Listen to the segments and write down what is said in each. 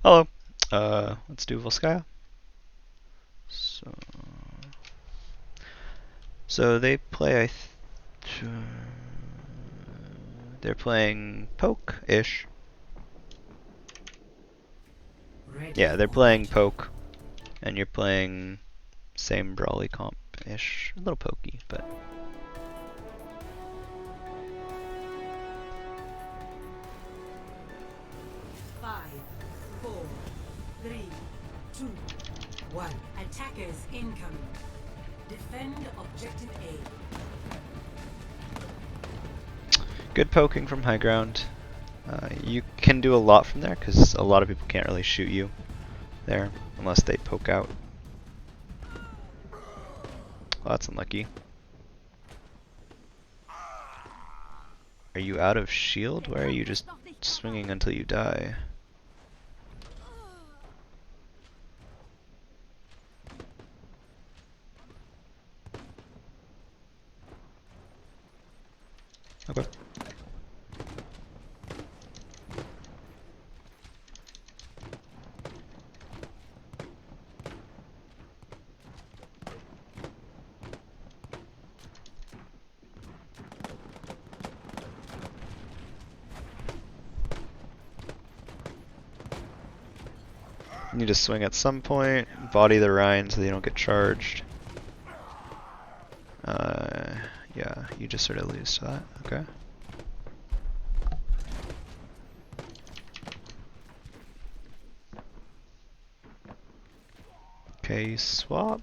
Hello. Let's do Volskaya. So they play. They're playing poke-ish. Yeah, they're playing poke, and you're playing same brawly comp-ish. A little pokey, but. Attackers incoming. Defend objective A. Good poking from high ground. You can do a lot from there because a lot of people can't really shoot you there unless they poke out. Well, that's unlucky. Are you out of shield? Why are you just swinging until you die? Okay. You need to swing at some point, body the Rhine so they don't get charged. Yeah, you just sort of lose to that. Okay. Okay, swap.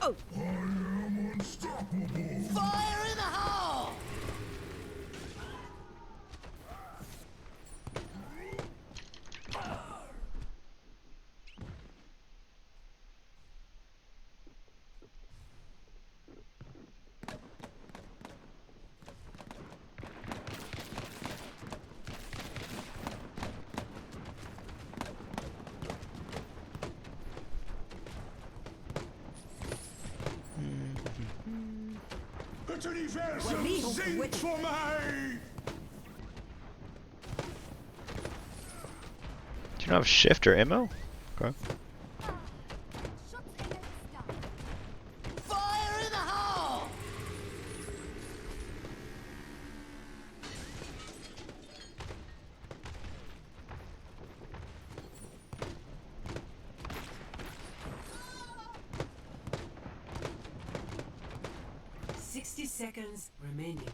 Oh. I am unstoppable. Fire in the hole! Het universum zingt voor mij! Do you not have shift or ammo? Okay. Fire in the hole! Seconds remaining.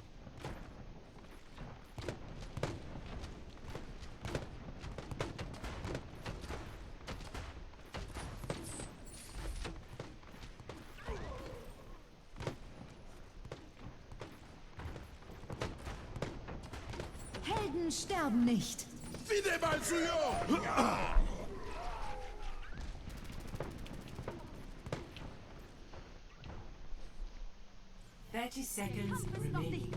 Helden sterben nicht. Wieder mal zu jung! 30 seconds remaining.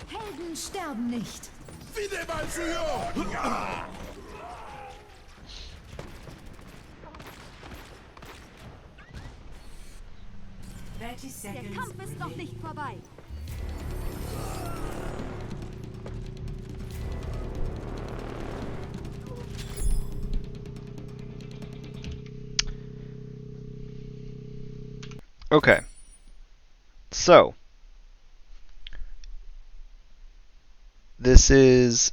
Helden sterben nicht. Wieder mal zu jung! 30 seconds. Der Kampf ist noch nicht vorbei. Okay. So. This is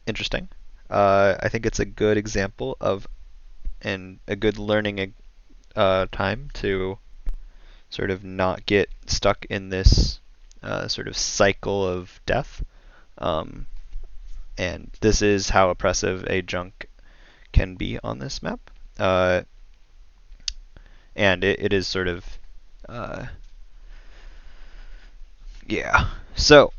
interesting. I think it's a good example of and a good learning time to sort of not get stuck in this sort of cycle of death. And this is how oppressive a junk can be on this map. And it is sort of, yeah. So,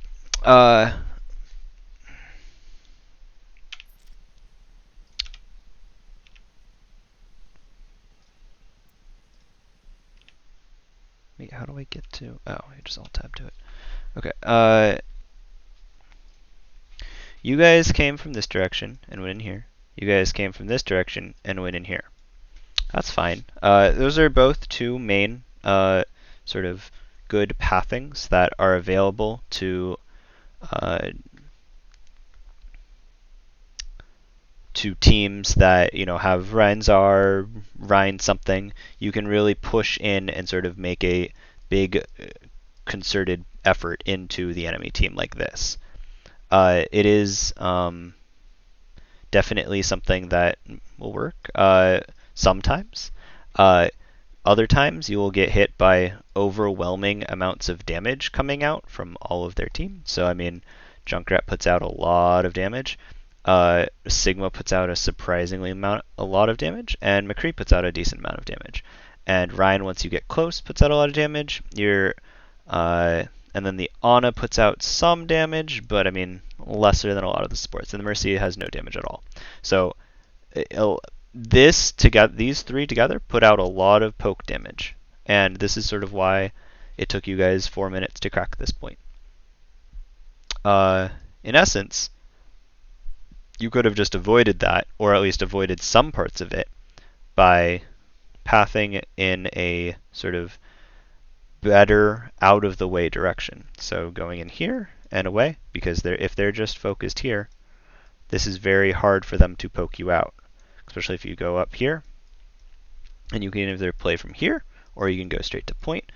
wait, how do I get to? Oh, I just alt tab to it. Okay. You guys came from this direction and went in here. You guys came from this direction and went in here. That's fine. Those are both two main sort of good pathings that are available to teams that have Reinzar, Rein something. You can really push in and sort of make a big concerted effort into the enemy team like this. It is definitely something that will work sometimes. Other times you will get hit by overwhelming amounts of damage coming out from all of their team. So I mean, Junkrat puts out a lot of damage. Sigma puts out a a lot of damage, and McCree puts out a decent amount of damage. And Ryan, once you get close, puts out a lot of damage. And then the Ana puts out some damage, but I mean lesser than a lot of the supports. And the Mercy has no damage at all. So these three together put out a lot of poke damage, and this is sort of why it took you guys 4 minutes to crack this point. In essence, you could have just avoided that, or at least avoided some parts of it, by pathing in a sort of better out of the way direction. So going in here and away, because if they're just focused here, this is very hard for them to poke you out, especially if you go up here. And you can either play from here, or you can go straight to point,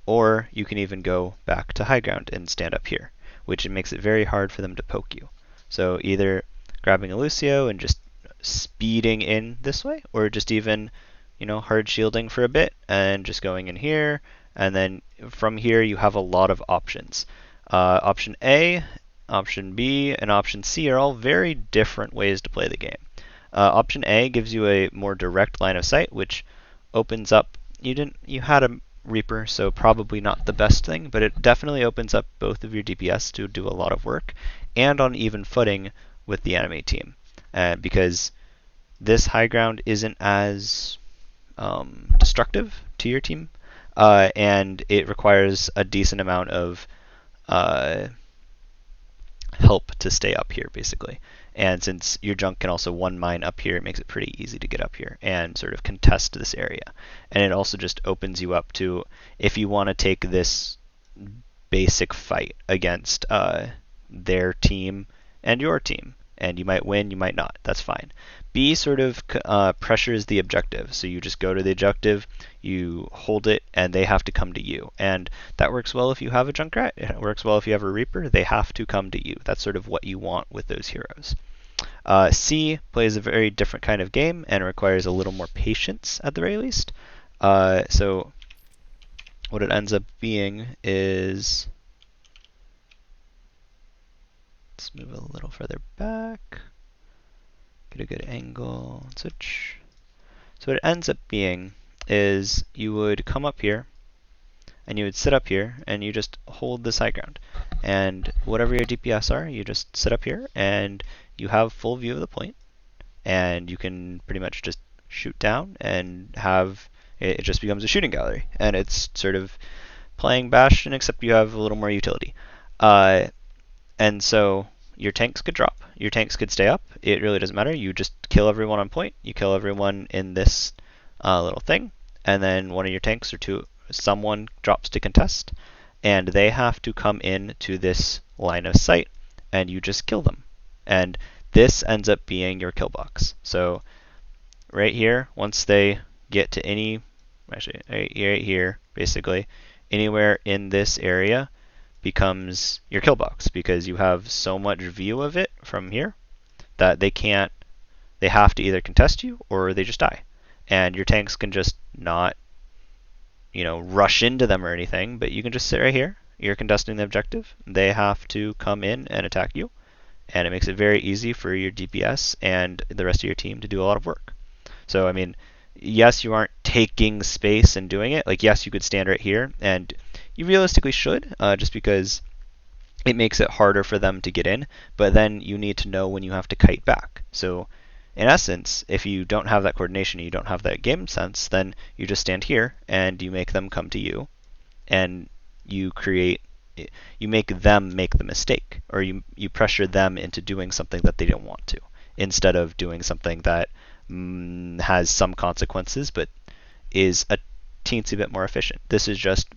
or you can even go back to high ground and stand up here, which makes it very hard for them to poke you. So either grabbing a Lucio and just speeding in this way, or just even hard shielding for a bit and just going in here, and then from here you have a lot of options. Option A, option B, and option C are all very different ways to play the game. Option A gives you a more direct line of sight, which opens up. You had a Reaper, so probably not the best thing, but it definitely opens up both of your DPS to do a lot of work, and on even footing with the enemy team, because this high ground isn't as destructive to your team, and it requires a decent amount of help to stay up here, basically. And since your junk can also one mine up here, it makes it pretty easy to get up here and sort of contest this area. And it also just opens you up to, if you want to take this basic fight against their team and your team, and you might win, you might not, that's fine. B sort of pressures the objective, so you just go to the objective, you hold it, and they have to come to you. And that works well if you have a Junkrat, it works well if you have a Reaper, they have to come to you. That's sort of what you want with those heroes. C plays a very different kind of game and requires a little more patience at the very least. So what it ends up being is, let's move a little further back, get a good angle, switch. So what it ends up being is you would come up here and you would sit up here and you just hold this high ground. And whatever your DPS are, you just sit up here and you have full view of the point, and you can pretty much just shoot down and have it just becomes a shooting gallery, and it's sort of playing Bastion except you have a little more utility. And so your tanks could drop, your tanks could stay up, it really doesn't matter. You just kill everyone on point, you kill everyone in this little thing, and then one of your tanks or someone drops to contest, and they have to come in to this line of sight, and you just kill them. And this ends up being your kill box. So right here, once they get to actually right here, basically, anywhere in this area becomes your kill box, because you have so much view of it from here that they have to either contest you or they just die. And your tanks can just not, rush into them or anything, but you can just sit right here. You're contesting the objective. They have to come in and attack you. And it makes it very easy for your DPS and the rest of your team to do a lot of work. So, I mean, yes, you aren't taking space and doing it. Like, yes, you could stand right here, and you realistically should, just because it makes it harder for them to get in, but then you need to know when you have to kite back. So, in essence, if you don't have that coordination, you don't have that game sense, then you just stand here, and you make them come to you, and you create you make them make the mistake, or you pressure them into doing something that they don't want to, instead of doing something that has some consequences but is a teensy bit more efficient. This is just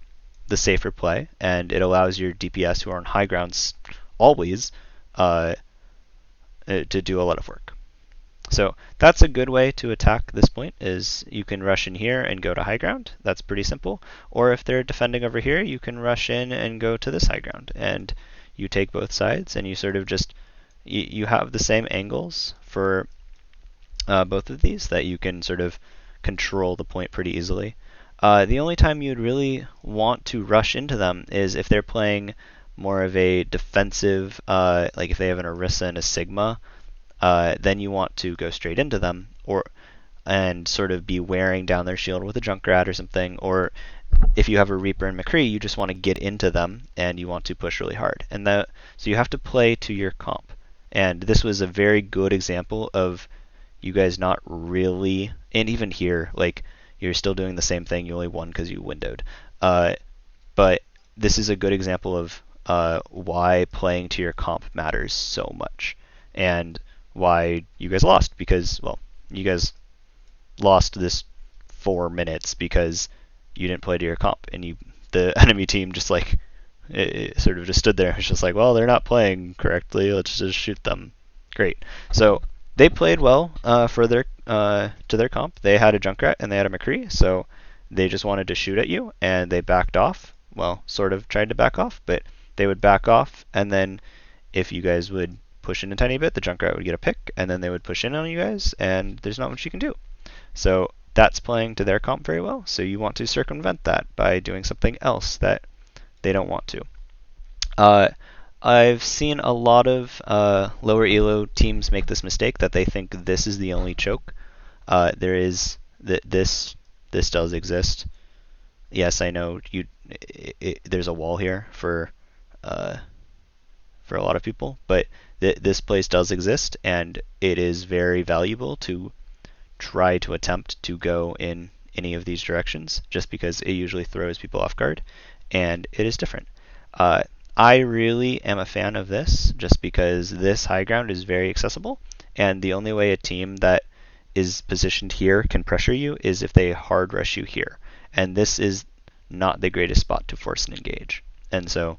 the safer play, and it allows your DPS who are on high grounds always to do a lot of work. So that's a good way to attack this point, is you can rush in here and go to high ground. That's pretty simple. Or if they're defending over here, you can rush in and go to this high ground. And you take both sides, and you sort of just, you have the same angles for both of these that you can sort of control the point pretty easily. The only time you'd really want to rush into them is if they're playing more of a defensive, like if they have an Orisa and a Sigma, then you want to go straight into them, and sort of be wearing down their shield with a Junkrat or something. Or if you have a Reaper and McCree, you just want to get into them and you want to push really hard. So you have to play to your comp. And this was a very good example of you guys not really, and even here, like you're still doing the same thing. You only won because you windowed. But this is a good example of why playing to your comp matters so much, and why you guys lost, because, well, you guys lost this 4 minutes because you didn't play to your comp, and the enemy team just like it sort of just stood there. It's just like, well, they're not playing correctly. Let's just shoot them. Great. So they played well for their to their comp. They had a Junkrat and they had a McCree, so they just wanted to shoot at you, and they backed off. Well, sort of tried to back off, but they would back off, and then if you guys would push in a tiny bit, the Junkrat would get a pick, and then they would push in on you guys, and there's not much you can do. So that's playing to their comp very well. So you want to circumvent that by doing something else that they don't want to. I've seen a lot of lower elo teams make this mistake, that they think this is the only choke. This does exist. Yes, I know there's a wall here for a lot of people, but this place does exist, and it is very valuable to try to attempt to go in any of these directions, just because it usually throws people off guard, and it is different. I really am a fan of this, just because this high ground is very accessible, and the only way a team that is positioned here can pressure you is if they hard rush you here. And this is not the greatest spot to force an engage. And so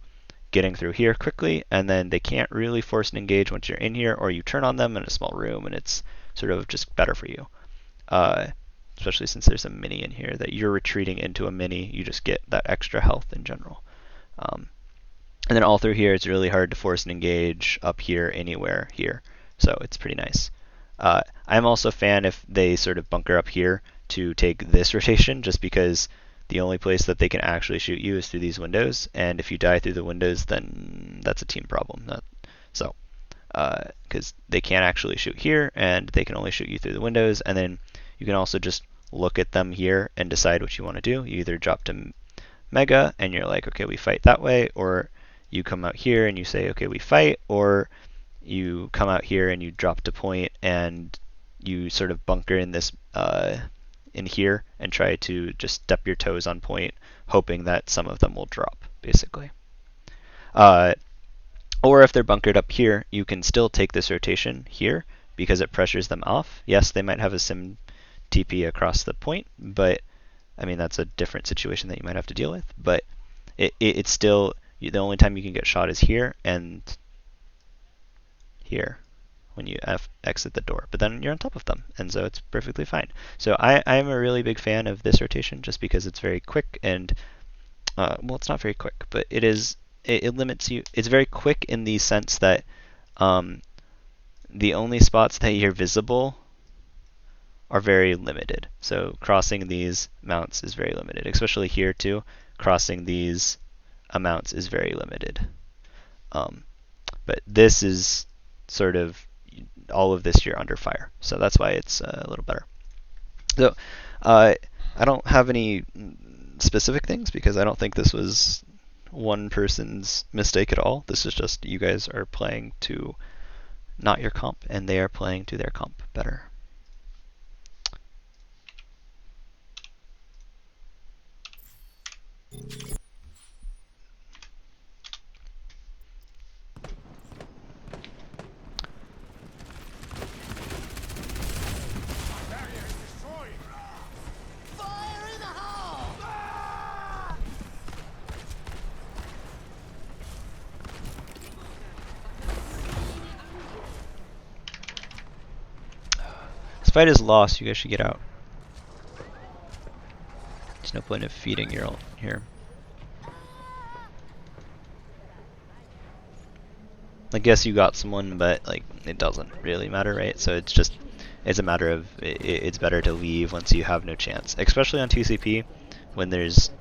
getting through here quickly, and then they can't really force an engage once you're in here, or you turn on them in a small room, and it's sort of just better for you. Especially since there's a mini in here that you're retreating into a mini, you just get that extra health in general. And then all through here, it's really hard to force an engage up here, anywhere here. So it's pretty nice. I'm also a fan if they sort of bunker up here to take this rotation, just because the only place that they can actually shoot you is through these windows. And if you die through the windows, then that's a team problem. Because they can't actually shoot here, and they can only shoot you through the windows. And then you can also just look at them here and decide what you want to do. You either drop to Mega, and you're like, okay, we fight that way, or you come out here and you say, okay, we fight, or you come out here and you drop to point, and you sort of bunker in this in here and try to just step your toes on point, hoping that some of them will drop, basically. Or if they're bunkered up here, you can still take this rotation here because it pressures them off. Yes, they might have a sim TP across the point, but I mean, that's a different situation that you might have to deal with. But it's still, the only time you can get shot is here and here when you exit the door. But then you're on top of them, and so it's perfectly fine. So I'm a really big fan of this rotation, just because it's very quick, and well, it's not very quick, but it limits you. It's very quick in the sense that the only spots that you're visible are very limited. So crossing these mounts is very limited, especially here too. Crossing these amounts is very limited. But this is sort of, all of this you're under fire. So that's why it's a little better. So I don't have any specific things, because I don't think this was one person's mistake at all. This is just you guys are playing to not your comp, and they are playing to their comp better. This fight is lost. You guys should get out. There's no point of feeding your ult here. I guess you got someone, but like it doesn't really matter, right? So it's a matter of it's better to leave once you have no chance, especially on 2CP when there's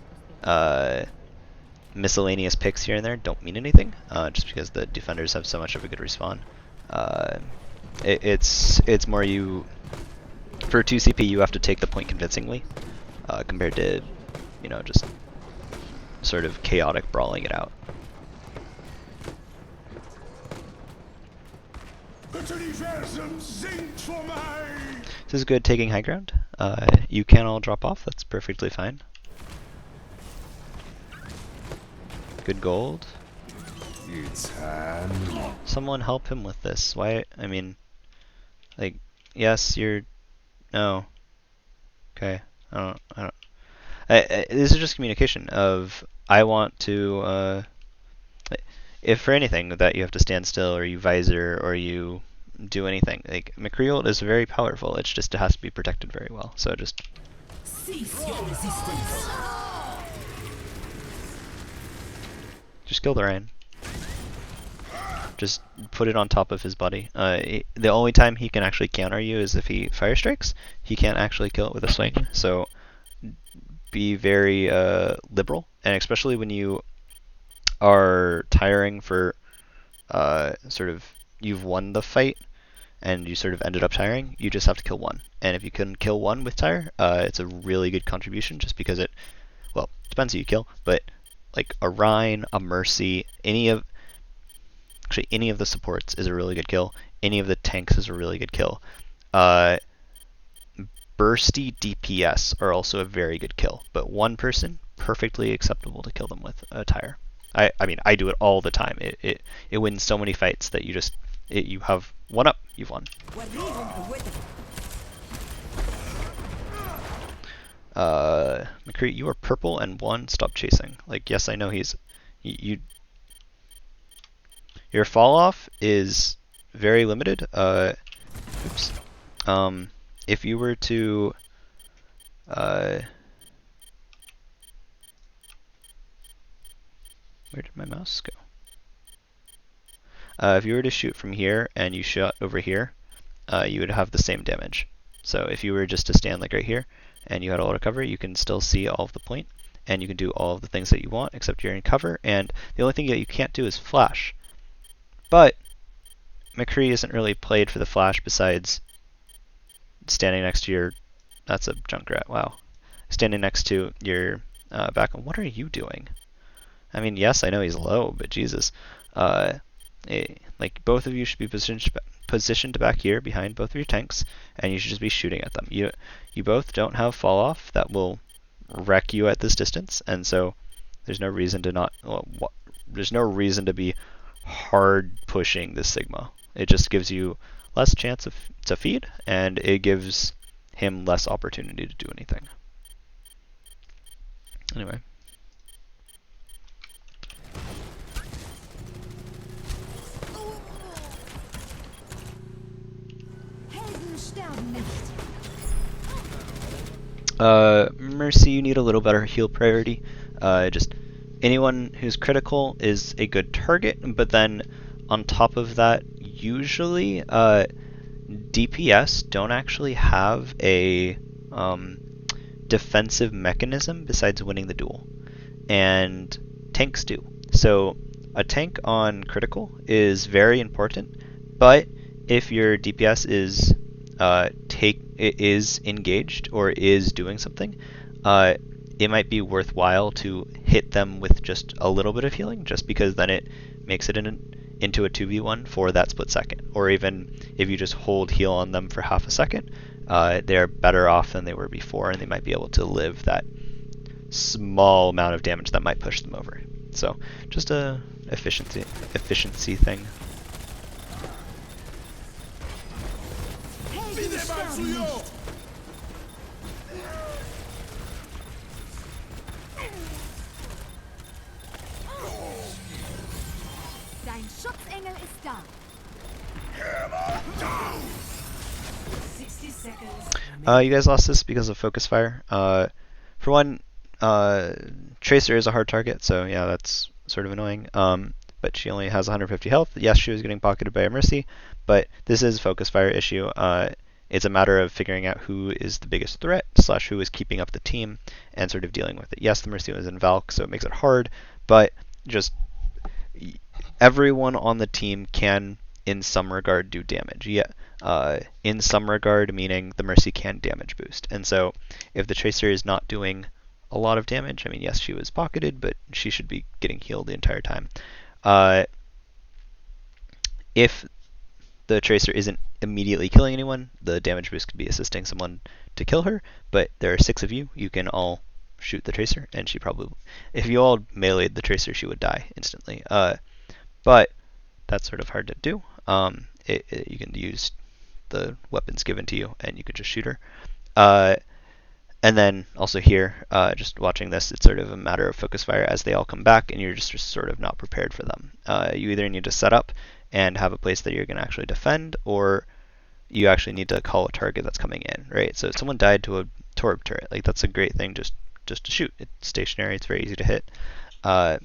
miscellaneous picks here and there don't mean anything, just because the defenders have so much of a good respawn. It's more you for 2CP you have to take the point convincingly, compared to just sort of chaotic brawling it out. Het universum zingt voor mij. This is good taking high ground. You can all drop off, that's perfectly fine. Good gold. It's hand. Someone help him with this. Why? I mean, like, yes, you're. No. Okay. I don't. This is just communication of I want to. If for anything that you have to stand still or you visor or you do anything, like McCree ult is very powerful. It's just it has to be protected very well. So just. Cease your resistance. Just kill the Ryan. Just put it on top of his body. The only time he can actually counter you is if he fire strikes. He can't actually kill it with a swing. So be very liberal, and especially when you are tiring for sort of you've won the fight and you sort of ended up tiring. You just have to kill one, and if you can kill one with tire, it's a really good contribution. Just because it, well, depends who you kill, but like a Rhine, a Mercy, any of the supports is a really good kill. Any of the tanks is a really good kill. Bursty DPS are also a very good kill, but one person, perfectly acceptable to kill them with a tire. I mean, I do it all the time. It wins so many fights that you have one up, you've won. McCree, you are purple and one. Stop chasing. Like, yes, I know he's your fall off is very limited. Oops. If you were to where did my mouse go? If you were to shoot from here and you shot over here, you would have the same damage. So if you were just to stand like right here and you had auto cover, you can still see all of the point and you can do all of the things that you want except you're in cover, and the only thing that you can't do is flash. But McCree isn't really played for the flash besides standing next to your, that's a Junkrat, wow. Standing next to your back, what are you doing? I mean, yes, I know he's low, but Jesus. Like, both of you should be positioned back here behind both of your tanks, and you should just be shooting at them. You both don't have fall off that will wreck you at this distance, and so there's no reason to not, there's no reason to be hard pushing this Sigma. It just gives you less chance to feed, and it gives him less opportunity to do anything. Anyway. Mercy, you need a little better heal priority. Just anyone who's critical is a good target, but then on top of that, usually DPS don't actually have a defensive mechanism besides winning the duel, and tanks do. So a tank on critical is very important, but if your DPS is is engaged or is doing something, it might be worthwhile to hit them with just a little bit of healing, just because then it makes it into a 2v1 for that split second. Or even if you just hold heal on them for half a second, they're better off than they were before, and they might be able to live that small amount of damage that might push them over. So just a efficiency thing. Dein Schutzengel ist da. 60 seconds You guys lost this because of focus fire. For one, uh, Tracer is a hard target, so yeah, that's sort of annoying. But she only has 150 health. Yes, she was getting pocketed by a Mercy, but this is a focus fire issue. It's a matter of figuring out who is the biggest threat / who is keeping up the team and sort of dealing with it. Yes, the Mercy was in Valk, so it makes it hard, but just everyone on the team can, in some regard, do damage. Yeah, in some regard, meaning the Mercy can damage boost. And so if the Tracer is not doing a lot of damage, I mean, yes, she was pocketed, but she should be getting healed the entire time. If the Tracer isn't immediately killing anyone, the damage boost could be assisting someone to kill her, but there are 6 of you. You can all shoot the Tracer, and she probably, if you all meleeed the Tracer, she would die instantly. But that's sort of hard to do. You can use the weapons given to you, and you can just shoot her. And then also here, just watching this, it's sort of a matter of focus fire as they all come back, and you're just sort of not prepared for them. You either need to set up and have a place that you're going to actually defend, or you actually need to call a target that's coming in, right? So if someone died to a Torb turret, like that's a great thing just to shoot. It's stationary, it's very easy to hit. And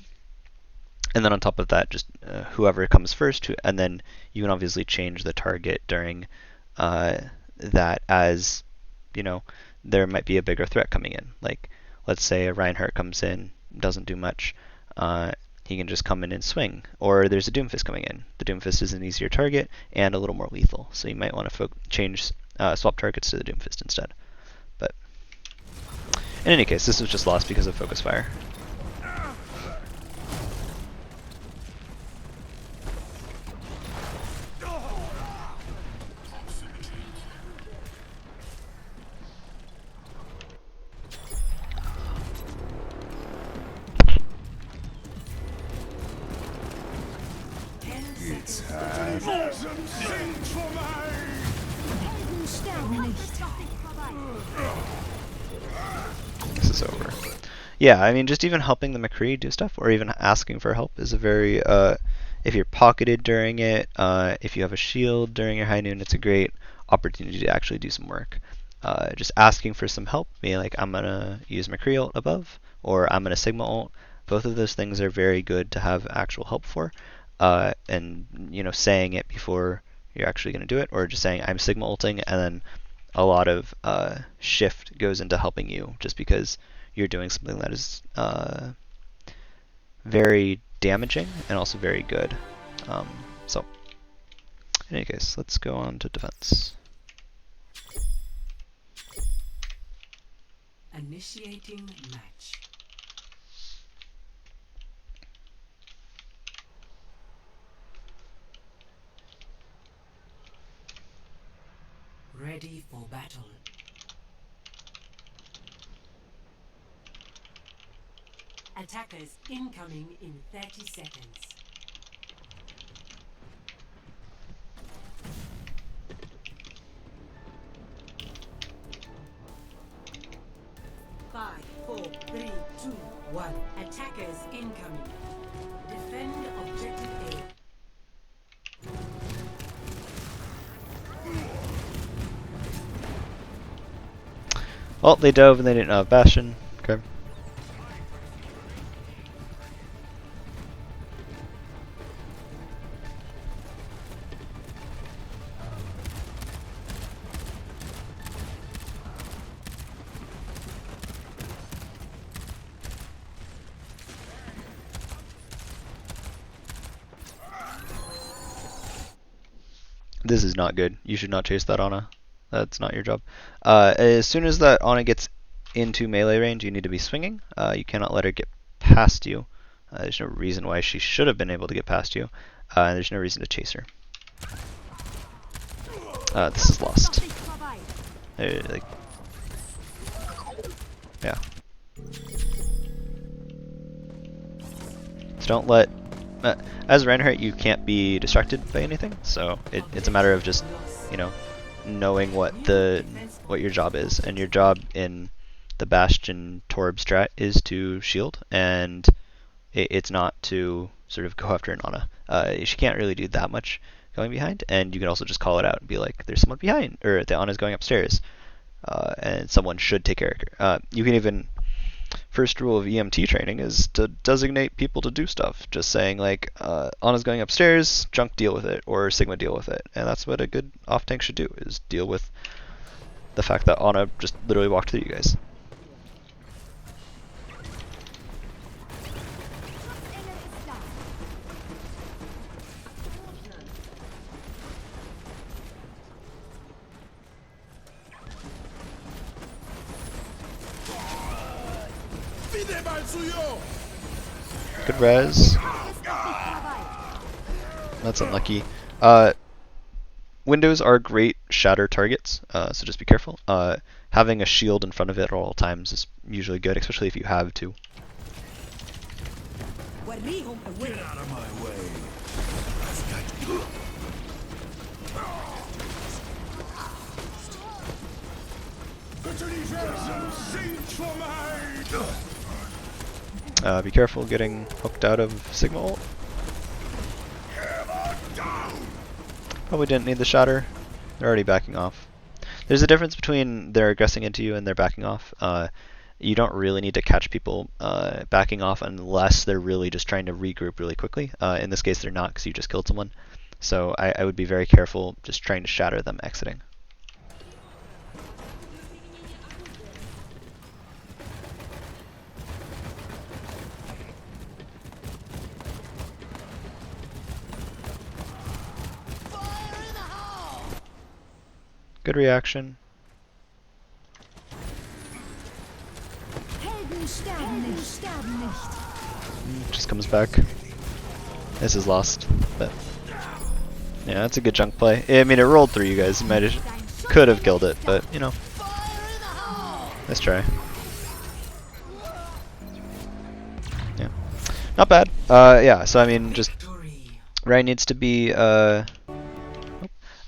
then on top of that, just whoever comes first, and then you can obviously change the target during that as, you know, there might be a bigger threat coming in. Like, let's say a Reinhardt comes in, doesn't do much, he can just come in and swing. Or there's a Doomfist coming in. The Doomfist is an easier target and a little more lethal, so you might want to swap targets to the Doomfist instead. But in any case, this was just lost because of focus fire. Chasm sinkt vor mig! Helden sterben nicht. This is over. Yeah, I mean, just even helping the McCree do stuff, or even asking for help is a very, if you're pocketed during it, if you have a shield during your high noon, it's a great opportunity to actually do some work. Just asking for some help, being like, I'm going to use McCree ult above, or I'm going to Sigma ult. Both of those things are very good to have actual help for. And, you know, saying it before you're actually going to do it, or just saying, I'm Sigma ulting, and then a lot of shift goes into helping you just because you're doing something that is very damaging and also very good. So, in any case, let's go on to defense. Initiating match. Ready for battle. Attackers incoming in 30 seconds. Five, four, three, two, one. Attackers incoming. Defend objective A. Well, they dove and they didn't have Bastion. Okay. This is not good. You should not chase that Ana. That's not your job. As soon as that Ana gets into melee range, you need to be swinging. You cannot let her get past you. There's no reason why she should have been able to get past you. And there's no reason to chase her. This is lost. Like, yeah. So don't let... as Reinhardt, you can't be distracted by anything, so it's a matter of just, you know, knowing what your job is, and your job in the Bastion Torb strat is to shield and it's not to sort of go after an Ana. She can't really do that much going behind, and you can also just call it out and be like, "There's someone behind," or "The Ana's going upstairs," and someone should take care of her. You can even first rule of EMT training is to designate people to do stuff. Just saying like, Ana's going upstairs, Junk deal with it, or Sigma deal with it, and that's what a good off tank should do: is deal with the fact that Ana just literally walked through you guys. Good res. That's unlucky. Windows are great shatter targets, so just be careful. Having a shield in front of it at all times is usually good, especially if you have to. Get out of my way. Be careful getting hooked out of Sigma ult. Probably didn't need the shatter. They're already backing off. There's a difference between they're aggressing into you and they're backing off. You don't really need to catch people backing off unless they're really just trying to regroup really quickly. In this case, they're not because you just killed someone. So I would be very careful just trying to shatter them exiting. Good reaction. Helden sterben nicht. Just comes back. This is lost, but yeah, that's a good Junk play. I mean, it rolled through you guys. You could have killed it, but you know, let's try. Yeah, not bad. Yeah. So I mean, just Ryan needs to be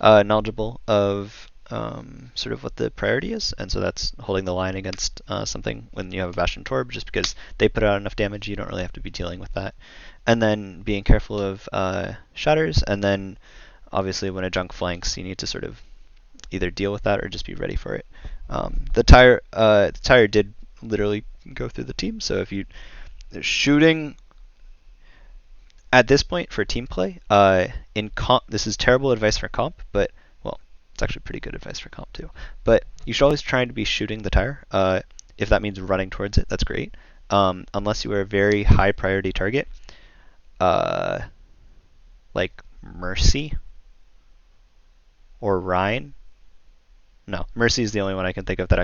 knowledgeable of sort of what the priority is, and so that's holding the line against something when you have a Bastion Torb, just because they put out enough damage, you don't really have to be dealing with that. And then being careful of shatters, and then obviously when a Junk flanks, you need to sort of either deal with that or just be ready for it. The tire did literally go through the team, so if you shooting at this point for team play, in comp, this is terrible advice for comp, but it's actually pretty good advice for comp too. But you should always try to be shooting the tire. If that means running towards it, that's great. Unless you are a very high priority target, like Mercy or Rhine. No, Mercy is the only one I can think of that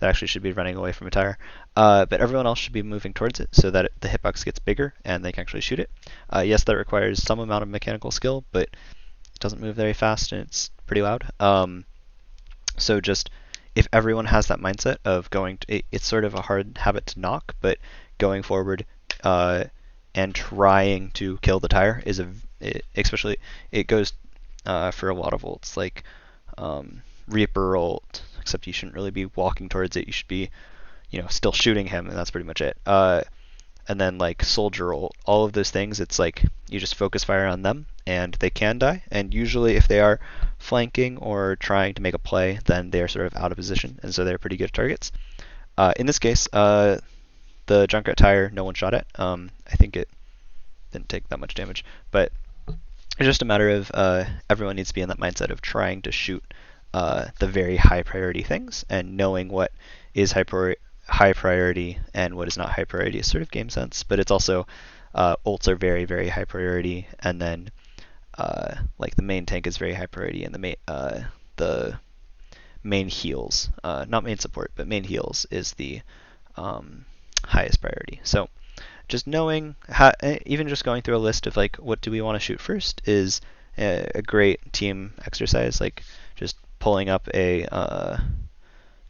actually should be running away from a tire. But everyone else should be moving towards it so that the hitbox gets bigger and they can actually shoot it. Yes, that requires some amount of mechanical skill, but it doesn't move very fast and it's pretty loud. So just if everyone has that mindset of going to, it's sort of a hard habit to knock, but going forward and trying to kill the tire is especially it goes for a lot of ults like Reaper ult, except you shouldn't really be walking towards it. You should be, still shooting him, and that's pretty much it. And then like Soldier ult, all of those things, it's like you just focus fire on them, and they can die. And usually, if they are flanking or trying to make a play, then they are sort of out of position, and so they're pretty good targets. In this case, the Junkrat tire, no one shot at. I think it didn't take that much damage, but it's just a matter of everyone needs to be in that mindset of trying to shoot the very high priority things, and knowing what is high priority and what is not high priority is sort of game sense. But it's also ults are very, very high priority, and then like the main tank is very high priority, and the main heals, not main support, but main heals is the highest priority. So just knowing even just going through a list of like what do we want to shoot first is a great team exercise. Like just pulling up a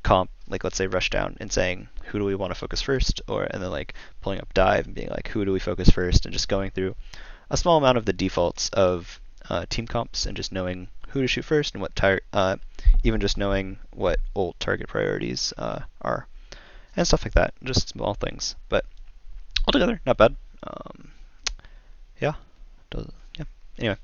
comp, like let's say Rushdown, and saying who do we want to focus first, and then like pulling up Dive and being like who do we focus first, and just going through a small amount of the defaults of team comps and just knowing who to shoot first and what even just knowing what ult target priorities are and stuff like that. Just small things, but altogether not bad. Um, yeah, does, yeah. Anyway,